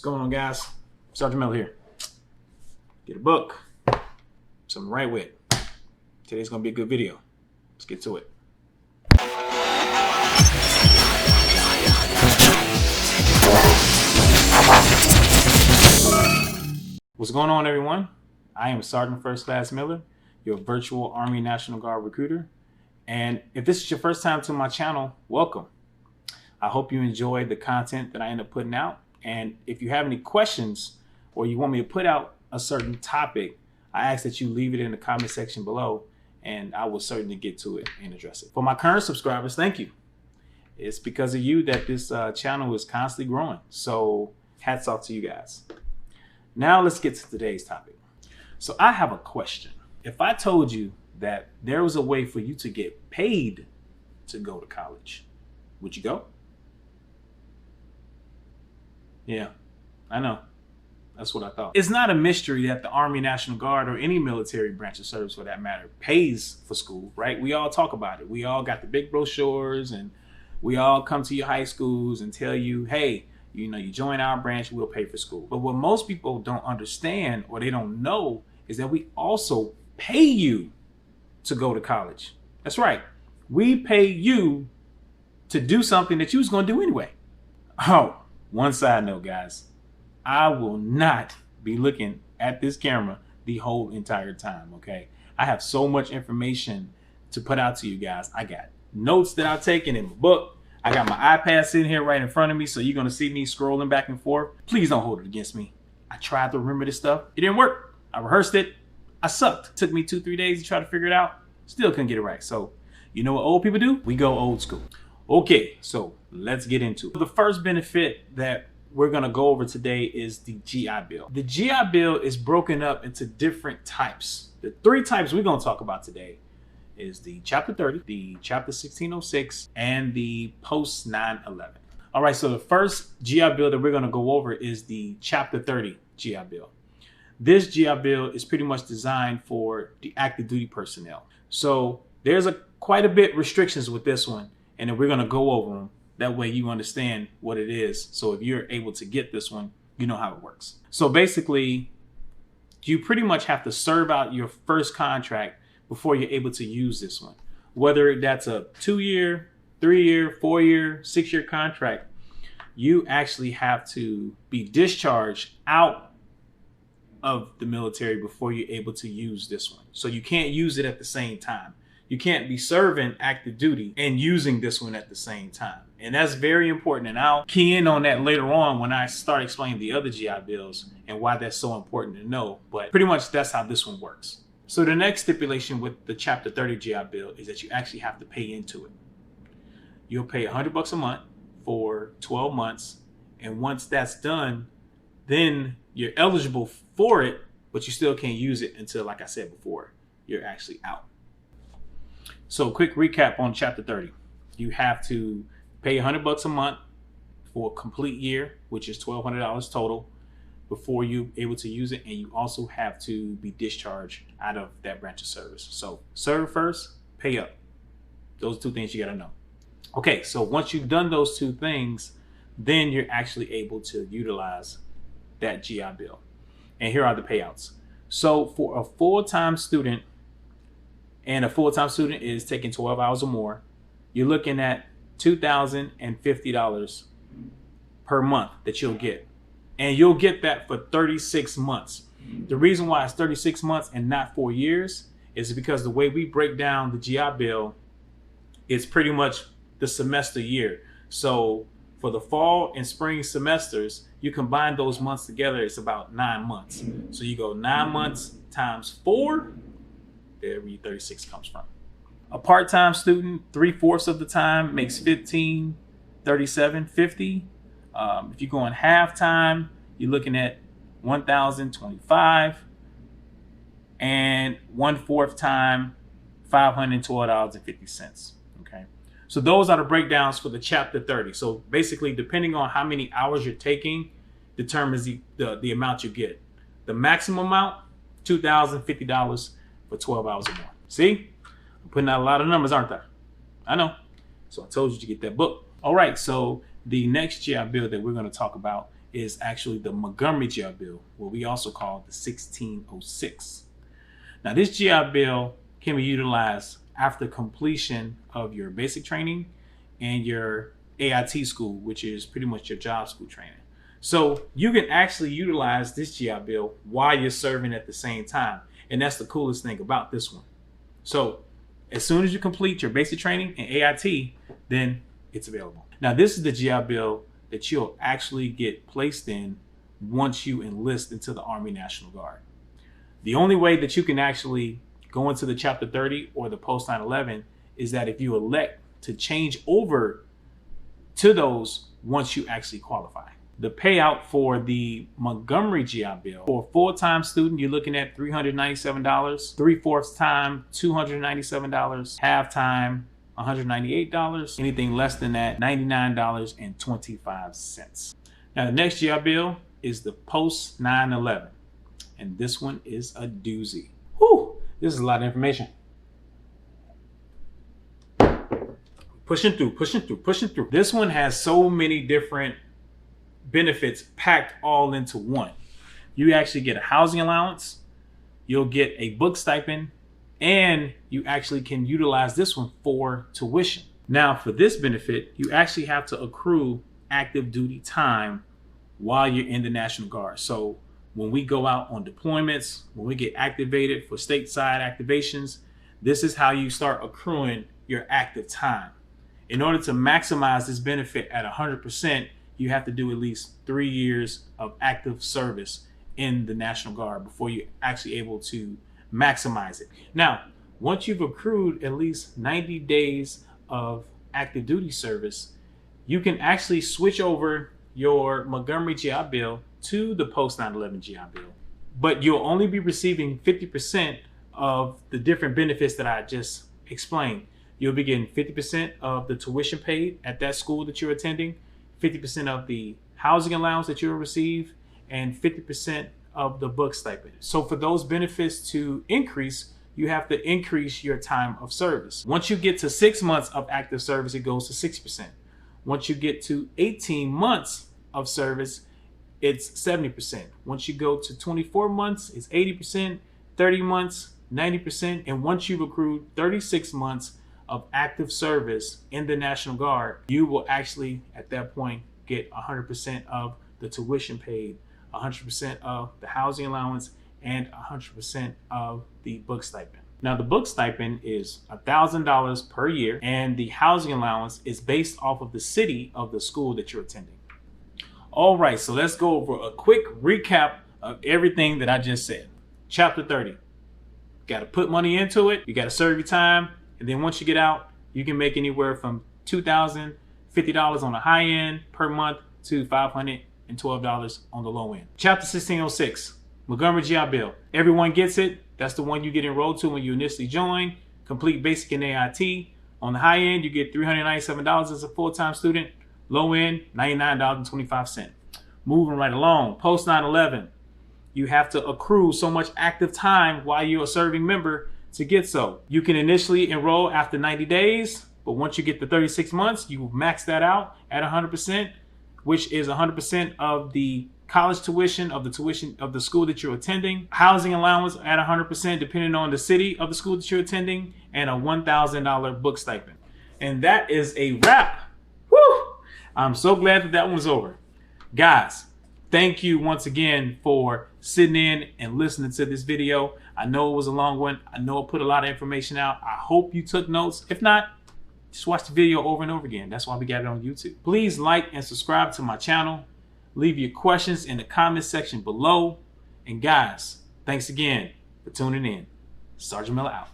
going on, guys? Sergeant Miller here. Get a book, something to write with. Today's gonna be a good video. Let's get to it. What's going on, everyone? I am Sergeant First Class Miller, your virtual Army National Guard recruiter. And if this is your first time to my channel, welcome. I hope you enjoyed the content that I end up putting out. And if you have any questions or you want me to put out a certain topic, I ask that you leave it in the comment section below and I will certainly get to it and address it. For my current subscribers, thank you. It's because of you that this channel is constantly growing. So hats off to you guys. Now let's get to today's topic. So I have a question. If I told you that there was a way for you to get paid to go to college, would you go? Yeah, I know. That's what I thought. It's not a mystery that the Army National Guard, or any military branch of service for that matter, pays for school, right? We all talk about it. We all got the big brochures and we all come to your high schools and tell you, hey, you join our branch, we'll pay for school. But what most people don't understand or they don't know is that we also pay you to go to college. That's right. We pay you to do something that you was going to do anyway. Oh, one side note, guys, I will not be looking at this camera the whole entire time, okay? I have so much information to put out to you guys. I got notes that I've taken in my book. I got my iPad sitting here right in front of me, so you're going to see me scrolling back and forth. Please don't hold it against me. I tried to remember this stuff. It didn't work. I rehearsed it. I sucked. Took me 2-3 days to try to figure it out. Still couldn't get it right. So you know what old people do? We go old school. Okay, so let's get into it. The first benefit that we're gonna go over today is the GI Bill. The GI Bill is broken up into different types. The three types we're gonna talk about today is the Chapter 30, the Chapter 1606, and the Post 9/11. All right, so the first GI Bill that we're gonna go over is the Chapter 30 GI Bill. This GI Bill is pretty much designed for the active duty personnel. So there's quite a bit restrictions with this one, and then we're gonna go over them. That way you understand what it is. So if you're able to get this one, you know how it works. So basically, you pretty much have to serve out your first contract before you're able to use this one. Whether that's a 2-year, 3-year, 4-year, 6-year contract, you actually have to be discharged out of the military before you're able to use this one. So you can't use it at the same time. You can't be serving active duty and using this one at the same time. And that's very important. And I'll key in on that later on when I start explaining the other GI Bills and why that's so important to know. But pretty much that's how this one works. So the next stipulation with the Chapter 30 GI Bill is that you actually have to pay into it. You'll pay $100 a month for 12 months. And once that's done, then you're eligible for it, but you still can't use it until, like I said before, you're actually out. So quick recap on Chapter 30. You have to pay $100 a month for a complete year, which is $1,200 total, before you're able to use it. And you also have to be discharged out of that branch of service. So serve first, pay up. Those two things you got to know. Okay, so once you've done those two things, then you're actually able to utilize that GI Bill. And here are the payouts. So for a full-time student, and a full-time student is taking 12 hours or more, you're looking at $2,050 per month that you'll get. And you'll get that for 36 months. The reason why it's 36 months and not 4 years is because the way we break down the GI Bill is pretty much the semester year. So for the fall and spring semesters, you combine those months together, it's about 9 months. So you go 9 months times 4, there where 36 comes from. A part-time student, 3/4 of the time, makes 15, 37, 50. If you're going half-time, you're looking at 1,025, and 1/4 time, $512.50. Okay, so those are the breakdowns for the Chapter 30. So basically, depending on how many hours you're taking, determines the amount you get. The maximum amount, $2,050 for 12 hours or more. See, I'm putting out a lot of numbers, aren't I? I know. So I told you to get that book. All right, so the next GI Bill that we're going to talk about is actually the Montgomery GI Bill, what we also call the 1606. Now, this GI Bill can be utilized after completion of your basic training and your AIT school, which is pretty much your job school training. So you can actually utilize this GI Bill while you're serving at the same time. And that's the coolest thing about this one. So as soon as you complete your basic training and AIT, then it's available. Now, this is the GI Bill that you'll actually get placed in once you enlist into the Army National Guard. The only way that you can actually go into the Chapter 30 or the Post 9/11 is that if you elect to change over to those once you actually qualify. The payout for the Montgomery GI Bill, for a full-time student, you're looking at $397, 3/4 time, $297, half-time, $198, anything less than that, $99.25. Now, the next GI Bill is the Post 9/11, and this one is a doozy. Whew, this is a lot of information. Pushing through. This one has so many different benefits packed all into one. You actually get a housing allowance, you'll get a book stipend, and you actually can utilize this one for tuition. Now, for this benefit, you actually have to accrue active duty time while you're in the National Guard. So when we go out on deployments, when we get activated for stateside activations, this is how you start accruing your active time. In order to maximize this benefit at 100%, you have to do at least 3 years of active service in the National Guard before you're actually able to maximize it. Now, once you've accrued at least 90 days of active duty service, you can actually switch over your Montgomery GI Bill to the Post 9/11 GI Bill. But you'll only be receiving 50% of the different benefits that I just explained. You'll be getting 50% of the tuition paid at that school that you're attending, 50% of the housing allowance that you'll receive, and 50% of the book stipend. So for those benefits to increase, you have to increase your time of service. Once you get to 6 months of active service, it goes to 60%. Once you get to 18 months of service, it's 70%. Once you go to 24 months, it's 80%, 30 months, 90%. And once you've accrued 36 months of active service in the National Guard, you will actually at that point get 100% of the tuition paid, 100% of the housing allowance, and 100% of the book stipend. Now, the book stipend is $1,000 per year, and the housing allowance is based off of the city of the school that you're attending. All right, so let's go over a quick recap of everything that I just said. Chapter 30, got to put money into it, you got to serve your time, and then once you get out, you can make anywhere from $2,050 on the high end per month to $512 on the low end. Chapter 1606, Montgomery GI Bill. Everyone gets it. That's the one you get enrolled to when you initially join. Complete basic and AIT. On the high end, you get $397 as a full-time student. Low end, $99.25. Moving right along, Post 9/11. You have to accrue so much active time while you're a serving member to get so. You can initially enroll after 90 days, but once you get to 36 months, you max that out at 100%, which is 100% of the college tuition of the school that you're attending, housing allowance at 100% depending on the city of the school that you're attending, and a $1,000 book stipend. And that is a wrap. Woo! I'm so glad that that one's over. Guys, thank you once again for sitting in and listening to this video. I know it was a long one. I know I put a lot of information out. I hope you took notes. If not, just watch the video over and over again. That's why we got it on YouTube. Please like and subscribe to my channel. Leave your questions in the comment section below. And guys, thanks again for tuning in. Sergeant Miller out.